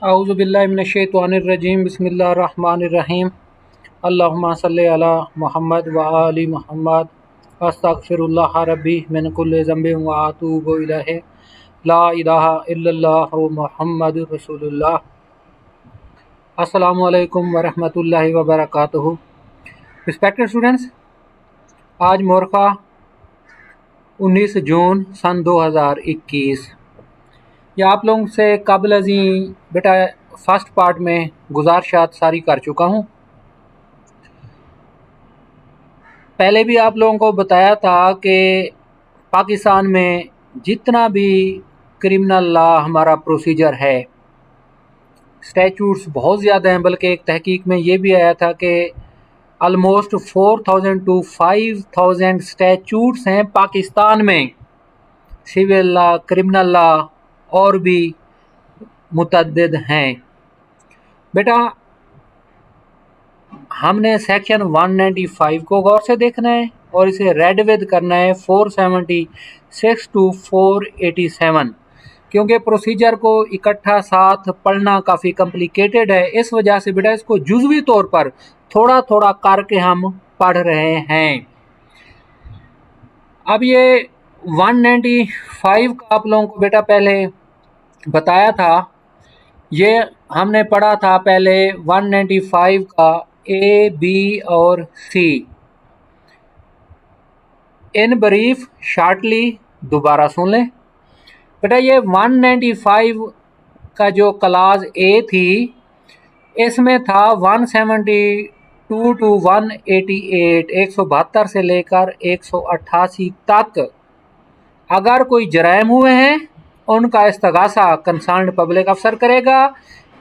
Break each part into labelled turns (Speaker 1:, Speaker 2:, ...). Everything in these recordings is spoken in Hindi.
Speaker 1: औज़ुबिल्लाहिमिनश्शैतानिर्रजीम बिस्मिल्लाहिर्रहमानिर्रहीम अल्लाहुम्मा सल्लि अला मुहम्मद व आलि मुहम्मद अस्तगफिरुल्लाह रब्बी मिन कुल्लि ज़ंबिन व अतूबु इलैहि ला इलाहा इल्लल्लाहु मुहम्मदुर रसूलुल्लाह। अस्सलामु अलैकुम व रहमतुल्लाहि व बरकातुहू। रिस्पेक्टेड स्टूडेंट्स, आज मोरखा 19 जून सन 2021। या आप लोगों से कबल अजी बेटा फर्स्ट पार्ट में गुजारिशात सारी कर चुका हूँ। पहले भी आप लोगों को बताया था कि पाकिस्तान में जितना भी क्रिमिनल लॉ हमारा प्रोसीजर है, स्टैचूट्स बहुत ज़्यादा हैं, बल्कि एक तहकीक में ये भी आया था कि ऑलमोस्ट 4000 टू 5000 स्टैचूट्स हैं पाकिस्तान में, सिविल लॉ, क्रिमिनल लॉ और भी मुतअद्दिद हैं। बेटा हमने सेक्शन 195 को गौर से देखना है और इसे रेड विद करना है 476 टू 487, क्योंकि प्रोसीजर को इकट्ठा साथ पढ़ना काफ़ी कॉम्प्लिकेटेड है। इस वजह से बेटा इसको जुज़वी तौर पर थोड़ा थोड़ा करके हम पढ़ रहे हैं। अब ये 195 का आप लोगों को बेटा पहले बताया था, ये हमने पढ़ा था पहले 195 का ए, बी और सी। इन ब्रीफ शार्टली दोबारा सुन लें बेटा। ये 195 का जो क्लास ए थी, इसमें था 172 टू 188, 172 से लेकर 188 तक अगर कोई जराइम हुए हैं उनका इस्तगासा कंसर्न्ड पब्लिक अफसर करेगा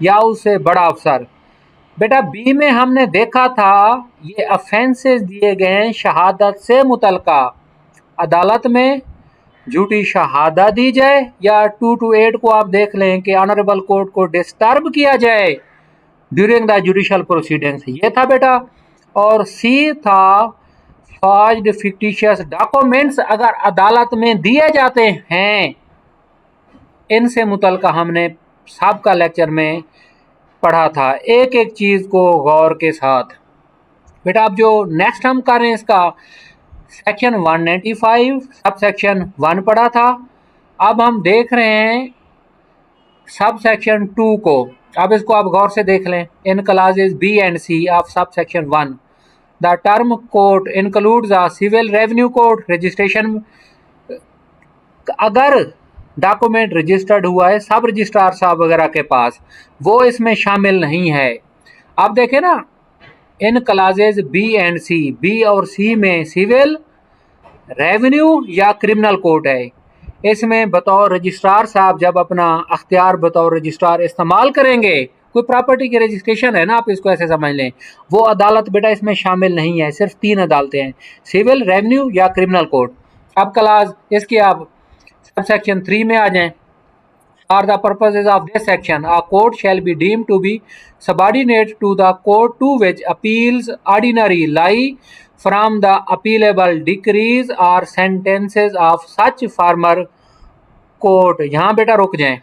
Speaker 1: या उससे बड़ा अफसर। बेटा बी में हमने देखा था ये अफेंसेस दिए गए हैं शहादत से मुतल्लिका, अदालत में झूठी शहादत दी जाए या 228 को आप देख लें कि ऑनरेबल कोर्ट को डिस्टर्ब किया जाए ड्यूरिंग द जुडिशल प्रोसीडिंग्स, ये था बेटा। और सी था फॉर्ज्ड फिक्टिशियस डॉक्यूमेंट्स अगर अदालत में दिए जाते हैं, इनसे मुतल्लिका हमने सबका लेक्चर में पढ़ा था, एक एक चीज़ को गौर के साथ। बेटा अब जो नेक्स्ट हम कर रहे हैं इसका सेक्शन 195 सब सेक्शन 1 पढ़ा था, अब हम देख रहे हैं सब सेक्शन 2 को। अब इसको आप गौर से देख लें। In classes B and C of sub section 1 the term court includes a civil revenue court registration. अगर डॉक्यूमेंट रजिस्टर्ड हुआ है सब रजिस्ट्रार साहब वगैरह के पास, वो इसमें शामिल नहीं है। अब देखें ना, in classes B and C, B और सी में सिविल, रेवेन्यू या क्रिमिनल कोर्ट है। इसमें बतौर रजिस्ट्रार साहब जब अपना अख्तियार बतौर रजिस्ट्रार इस्तेमाल करेंगे, कोई प्रॉपर्टी की रजिस्ट्रेशन है ना, आप इसको ऐसे समझ लें, वो अदालत बेटा इसमें शामिल नहीं है। सिर्फ 3 अदालतें हैं, सिविल, रेवेन्यू या क्रिमिनल कोर्ट। अब क्लास इसके आप सब सेक्शन 3 में आ जाएं। For the purposes of this section a court shall be deemed to be subordinate to the court to which appeals ordinary lie from the appealable decrees और sentences of such former court. यहाँ बेटा रुक जाएं।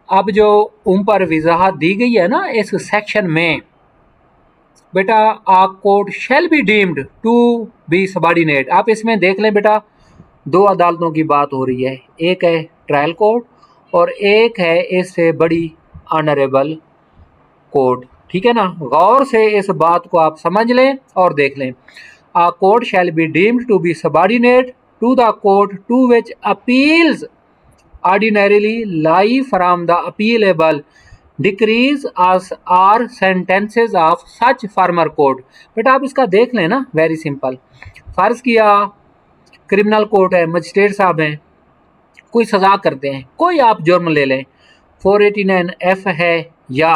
Speaker 1: अब जो ऊपर वजाहत दी गई है ना इस सेक्शन में, बेटा a court shall be deemed to be subordinate. आप इसमें देख लें बेटा, 2 अदालतों की बात हो रही है, एक है ट्रायल कोर्ट और एक है इससे बड़ी ऑनरेबल कोर्ट। ठीक है ना, गौर से इस बात को आप समझ लें और देख लें। A court shall be deemed to be subordinate to the court to which appeals ordinarily lie from the appealable decrees or sentences of such former court. बेटा आप इसका देख लें ना, वेरी सिंपल। फर्ज किया क्रिमिनल कोर्ट है, मजिस्ट्रेट साहब हैं, कोई सज़ा करते हैं, कोई आप जुर्म ले लें, 489F है या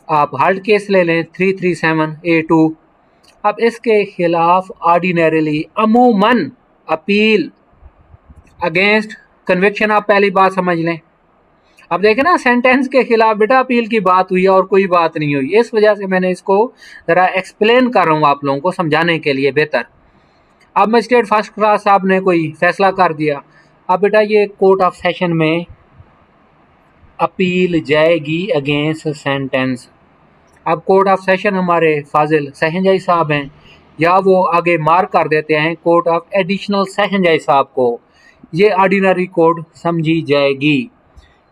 Speaker 1: आप हार्ड केस ले लें 337A2। अब इसके खिलाफ ऑर्डिनरीली अमूमन अपील अगेंस्ट कन्विक्शन, आप पहली बात समझ लें। अब देखें ना, सेंटेंस के खिलाफ बेटा अपील की बात हुई और कोई बात नहीं हुई। इस वजह से मैंने इसको ज़रा एक्सप्लेन कर रहा हूँ आप लोगों को समझाने के लिए बेहतर। अब मजिस्ट्रेट फर्स्ट क्लास साहब ने कोई फैसला कर दिया। अब बेटा ये कोर्ट ऑफ सेशन में अपील जाएगी अगेंस्ट सेंटेंस। अब कोर्ट ऑफ सेशन हमारे फाजिल सेशन जज साहब हैं, या वो आगे मार्क कर देते हैं कोर्ट ऑफ एडिशनल सेशन जज साहब को, ये ऑर्डिनरी कोर्ट समझी जाएगी।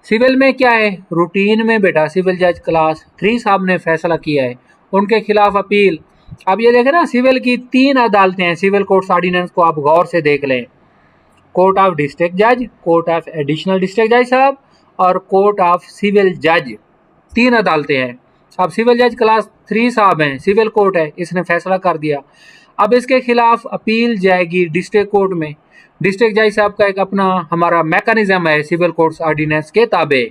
Speaker 1: सिविल में क्या है, रूटीन में बेटा सिविल जज क्लास 3 साहब ने फैसला किया है, उनके खिलाफ अपील। अब ये देखें ना, सिविल की 3 अदालतें हैं, सिविल कोर्ट्स ऑर्डिनेंस को आप गौर से देख लें, कोर्ट ऑफ डिस्ट्रिक्ट जज, कोर्ट ऑफ एडिशनल डिस्ट्रिक्ट जज साहब और कोर्ट ऑफ सिविल जज, 3 अदालतें हैं। अब सिविल जज क्लास 3 साहब हैं, सिविल कोर्ट है, इसने फैसला कर दिया। अब इसके खिलाफ अपील जाएगी डिस्ट्रिक्ट कोर्ट में। डिस्ट्रिक्ट जज साहब का एक अपना हमारा मैकेनिज्म है सिविल कोर्ट्स ऑर्डिनेंस के ताबे,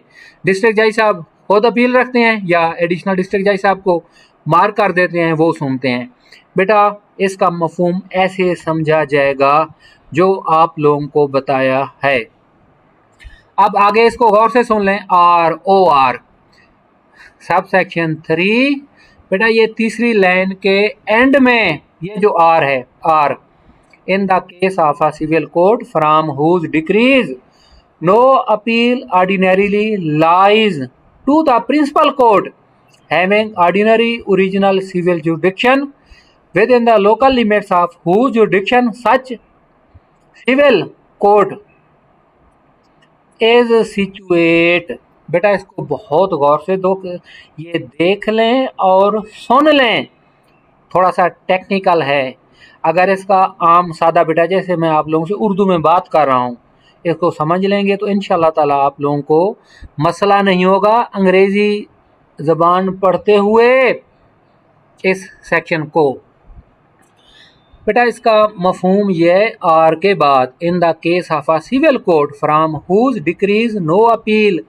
Speaker 1: डिस्ट्रिक्ट जज साहब खुद अपील रखते हैं या एडिशनल डिस्ट्रिक्ट जज साहब को मार्क कर देते हैं, वो सुनते हैं। बेटा इसका मफहूम ऐसे समझा जाएगा जो आप लोगों को बताया है। अब आगे इसको गौर से सुन लें, ROR सब सेक्शन 3, बेटा ये तीसरी लाइन के एंड में ये जो R है, R in the case of a civil court from whose decrees no appeal ordinarily lies to the principal court having ordinary original civil jurisdiction within the local limits of whose jurisdiction such civil court is situate। बेटा इसको बहुत गौर से दो, ये देख लें और सुन लें, थोड़ा सा टेक्निकल है। अगर इसका आम सादा बेटा जैसे मैं आप लोगों से उर्दू में बात कर रहा हूँ, इसको समझ लेंगे तो इंशाल्लाह ताला आप लोगों को मसला नहीं होगा अंग्रेज़ी ज़बान पढ़ते हुए इस सेक्शन को। बेटा इसका मफहूम ये है, आर के बाद in the case of a civil court from whose decrees no appeal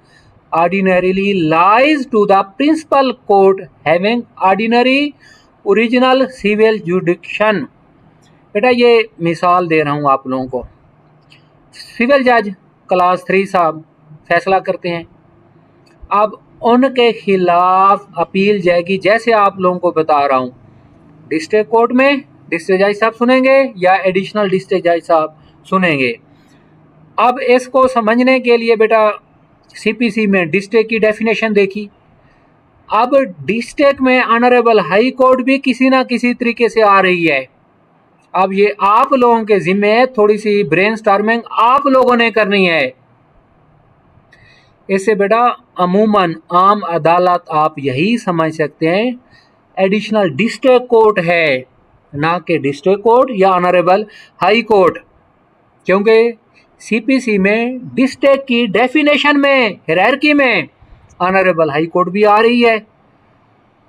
Speaker 1: ordinarily lies to the principal court having ordinary original civil jurisdiction. बेटा ये मिसाल दे रहा हूँ आप लोगों को, सिविल जज क्लास 3 साहब फैसला करते हैं, अब उनके खिलाफ अपील जाएगी जैसे आप लोगों को बता रहा हूँ, डिस्ट्रिक्ट कोर्ट में डिस्ट्रिक्ट जज साहब सुनेंगे या एडिशनल डिस्ट्रिक्ट जज साहब सुनेंगे। अब इसको समझने के लिए बेटा CPC में डिस्ट्रिक्ट की डेफिनेशन देखी। अब डिस्ट्रिक्ट में ऑनरेबल हाई कोर्ट भी किसी ना किसी तरीके से आ रही है। अब ये आप लोगों के जिम्मे है, थोड़ी सी ब्रेनस्टॉर्मिंग आप लोगों ने करनी है। इससे बेटा अमूमन आम अदालत आप यही समझ सकते हैं एडिशनल डिस्ट्रिक्ट कोर्ट है, ना कि डिस्ट्रिक्ट कोर्ट या ऑनरेबल हाई कोर्ट, क्योंकि CPC में डिस्ट्रिक्ट की डेफिनेशन में हायरार्की में ऑनरेबल हाई कोर्ट भी आ रही है।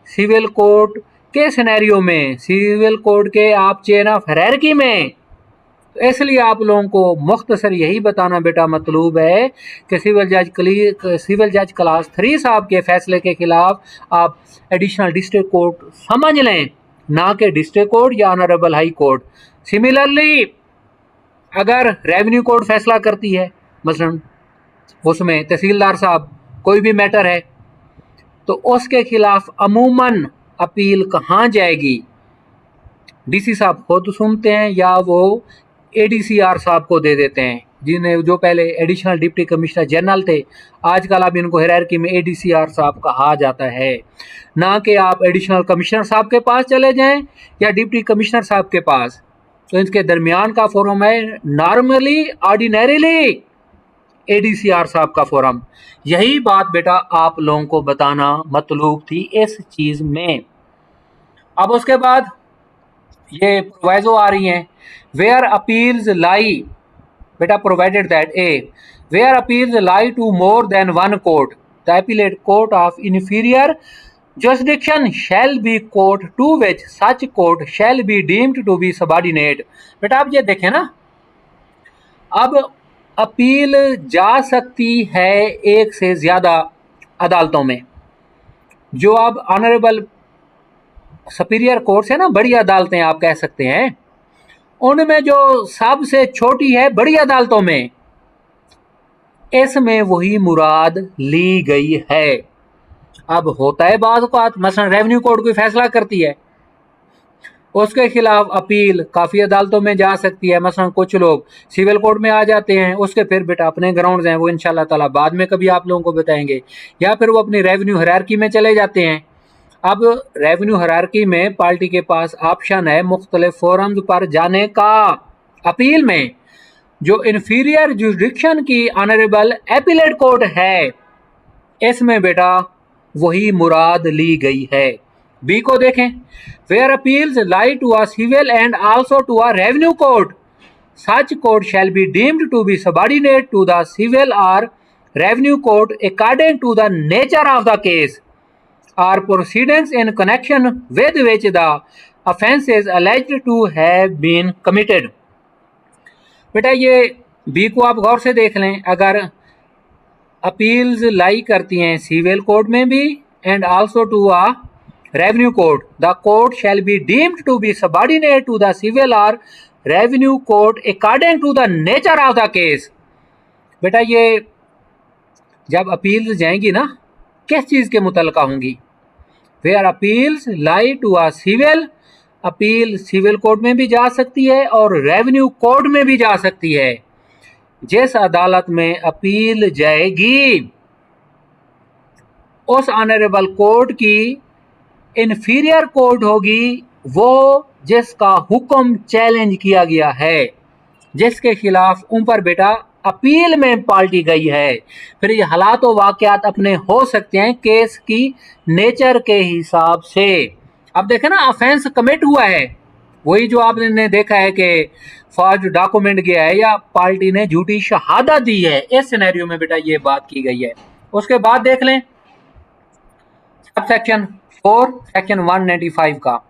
Speaker 1: सिविल कोर्ट के सिनेरियो में, सिविल कोर्ट के आप चेन ऑफ हायरार्की में, तो इसलिए आप लोगों को मुख्तसर यही बताना बेटा मतलूब है कि सिविल जज क्लास 3 साहब के फैसले के खिलाफ आप एडिशनल डिस्ट्रिक्ट कोर्ट समझ लें, ना कि डिस्ट्रिक्ट कोर्ट या ऑनरेबल हाई कोर्ट। सिमिलरली अगर रेवेन्यू कोर्ट फैसला करती है, मसलन उसमें तहसीलदार साहब कोई भी मैटर है, तो उसके खिलाफ अमूमन अपील कहाँ जाएगी, DC साहब खुद सुनते हैं या वो ADCR साहब को दे देते हैं, जिन्हें जो पहले एडिशनल डिप्टी कमिश्नर जनरल थे, आजकल अब इनको हायरार्की में ADCR साहब कहा जाता है। ना कि आप एडिशनल कमिश्नर साहब के पास चले जाएं या डिप्टी कमिश्नर साहब के पास, तो इनके दरमियान का फोरम है नॉर्मली ऑर्डिनरीली ADCR साहब का फोरम। यही बात बेटा आप लोगों को बताना मतलूब थी इस चीज़ में। अब उसके बाद ये प्रोवाइजो आ रही हैं, वेयर अपील्स लाई, बेटा provided that where appeals lie to more than one court the appellate court of inferior jurisdiction shall be court to which such court shall be deemed to be subordinate। बेटा आप ये देखें ना, अब अपील जा सकती है एक से ज़्यादा अदालतों में, जो अब ऑनरेबल सुपीरियर कोर्ट्स है ना, बड़ी अदालतें आप कह सकते हैं, उनमें जो सबसे छोटी है बड़ी अदालतों में, इसमें वही मुराद ली गई है। अब होता है बात को, मसलन रेवेन्यू कोर्ट कोई फैसला करती है, उसके खिलाफ अपील काफ़ी अदालतों में जा सकती है। मसलन कुछ लोग सिविल कोर्ट में आ जाते हैं, उसके फिर बेटा अपने ग्राउंड्स हैं, वो इंशाल्लाह ताला बाद में कभी आप लोगों को बताएंगे, या फिर वो अपनी रेवेन्यू हायरार्की में चले जाते हैं। अब रेवेन्यू हायरार्की में पार्टी के पास ऑप्शन है मुख्तलिफ फोरम्स पर जाने का। अपील में जो इन्फीरियर जुरिडिक्शन की ऑनरेबल एपीलेट कोर्ट है, इसमें बेटा वही मुराद ली गई है। बी को देखें, where appeals lie to a civil and also to a revenue court, such court shall be deemed to be subordinate to the civil और revenue court according to the nature of the case or proceedings in connection with which the offence is alleged to have been committed। बेटा ये बी को आप गौर से देख लें, अगर अपील्स लाई करती हैं सिविल कोर्ट में भी and also to a revenue court, the court shall be deemed to be subordinate to the civil और revenue court according to the nature of the case. बेटा ये जब अपील्स जाएंगी ना, किस चीज़ के मुतल्लिका होंगी? Where appeals lie to a civil, appeal civil court में भी जा सकती है और रेवेन्यू कोर्ट में भी जा सकती है। जिस अदालत में अपील जाएगी उस ऑनरेबल कोर्ट की इन्फीरियर कोर्ट होगी वो जिसका हुक्म चैलेंज किया गया है, जिसके खिलाफ ऊपर बेटा अपील में पार्टी गई है। फिर ये हालात व वाक़यात अपने हो सकते हैं केस की नेचर के हिसाब से। अब देखें ना, ऑफेंस कमिट हुआ है, वही जो आपने देखा है कि फर्ज डॉक्यूमेंट गया है या पार्टी ने झूठी शहादत दी है, इस सिनेरियो में बेटा ये बात की गई है। उसके बाद देख लें सब सेक्शन 4 सेक्शन 195 का,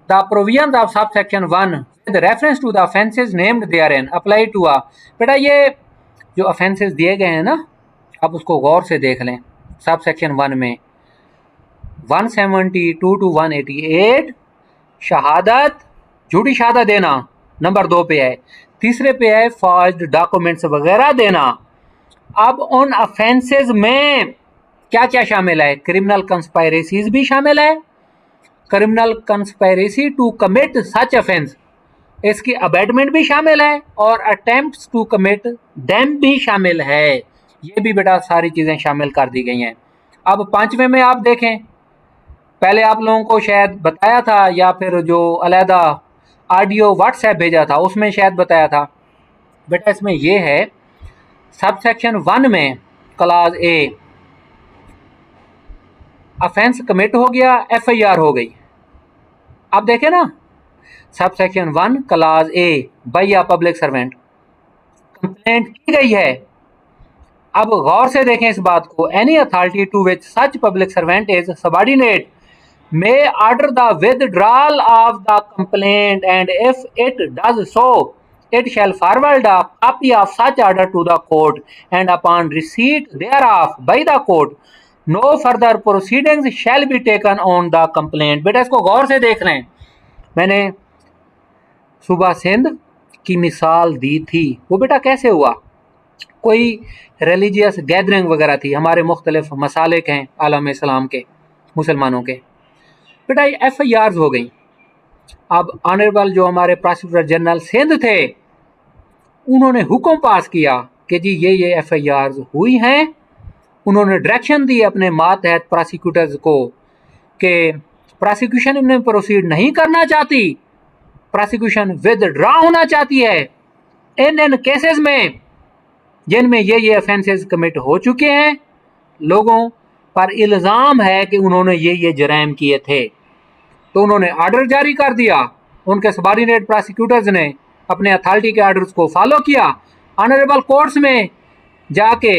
Speaker 1: the provisions of sub section 1 with reference to the offences named therein apply to a, बेटा ये जो offences दिए गए हैं ना, अब उसको गौर से देख लें। सब सेक्शन 1 में 172 to 188 शहादत, झूठी शहादत देना नंबर 2 पे है, तीसरे पे है फॉर्ज्ड डॉक्यूमेंट्स वगैरह देना। अब उन ऑफेंसेस में क्या क्या शामिल है? क्रिमिनल कंस्पायरेसीज भी शामिल है, criminal conspiracy to commit such offence, इसकी अबेटमेंट भी शामिल है, और अटेम्प्ट्स टू कमिट डेम भी शामिल है। ये भी बेटा सारी चीज़ें शामिल कर दी गई हैं। अब 5वें में आप देखें, पहले आप लोगों को शायद बताया था या फिर जो अलहदा ऑडियो व्हाट्सएप भेजा था उसमें शायद बताया था। बेटा इसमें ये है सब सेक्शन 1 में क्लास ए, ऑफेंस कमिट हो गया, FIR हो गई। अब देखें ना, sub section 1 class A by a public servant complaint की गई है। अब गौर से देखें इस बात को, any authority to which such public servant is subordinate may order the withdrawal of the complaint and if it does so it shall forward a copy of such order to the court and upon receipt thereof by the court no further proceedings shall be taken on the complaint। बेटा इसको गौर से देख लें, मैंने सुबह सिंध की मिसाल दी थी, वो बेटा कैसे हुआ? कोई रिलीजियस गैदरिंग वगैरह थी, हमारे मुख्तलिफ मसालिक हैं आलम इस्लाम के, मुसलमानों के, बेटा ये FIRs हो गई। अब ऑनरेबल जो हमारे प्रोसिक्यूटर जनरल सिंध थे उन्होंने हुक्म पास किया कि जी ये FIRs हुई हैं। उन्होंने डायरेक्शन दी अपने मातहत प्रोसिक्यूटर्स को कि प्रोसिक्यूशन इनमें प्रोसीड नहीं करना चाहती, प्रोसिक्यूशन विदड्रॉ होना चाहती है इन केसेस में जिनमें ये ऑफेंसेस कमिट हो चुके हैं, लोगों पर इल्ज़ाम है कि उन्होंने ये जराइम किए थे। तो उन्होंने ऑर्डर जारी कर दिया, उनके सबऑर्डिनेट प्रोसिक्यूटर्स ने अपने अथॉरिटी के ऑर्डर्स को फॉलो किया, ऑनरेबल कोर्ट्स में जाके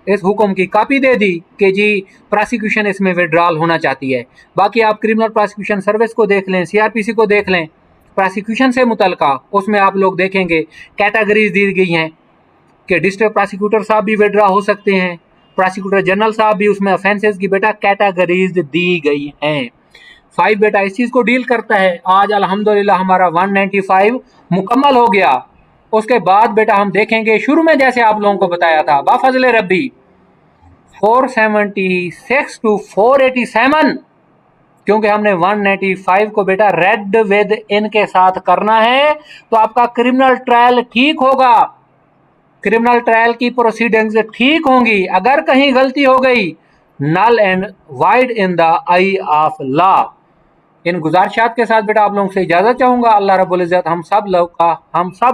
Speaker 1: इस हुक्म की कॉपी दे दी कि जी प्रोसिक्यूशन इसमें विड्रॉल होना चाहती है। बाकी आप क्रिमिनल प्रोसिक्यूशन सर्विस को देख लें, CRPC को देख लें, प्रोसिक्यूशन से मुतल्लिका उसमें आप लोग देखेंगे कैटेगरीज दी गई हैं कि डिस्ट्रिक्ट प्रोसिक्यूटर साहब भी विड्रॉ हो सकते हैं, प्रोसिक्यूटर जनरल साहब भी, उसमें ऑफेंसेस की बेटा कैटेगरीज दी गई हैं। 5 बेटा इस चीज़ को डील करता है। आज अल्हम्दुलिल्लाह हमारा 195 मुकम्मल हो गया। उसके बाद बेटा हम देखेंगे, शुरू में जैसे आप लोगों को बताया था, बाफजल रब्बी 476 to 487 क्योंकि हमने 195 को बेटा रेड विद इन के साथ करना है, तो आपका क्रिमिनल ट्रायल ठीक होगा, क्रिमिनल ट्रायल की प्रोसीडिंग्स ठीक होंगी। अगर कहीं गलती हो गई, null and void in the eye of law. इन गुजारिशात के साथ बेटा आप लोगों से इजाजत चाहूंगा। अल्लाह रब्बुल इज्जत हम सब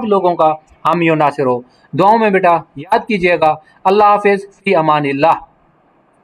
Speaker 1: लोगों का हामी और नासिर हो। दुआओं में बेटा याद कीजिएगा। अल्लाह हाफिज, फी अमानिल्लाह।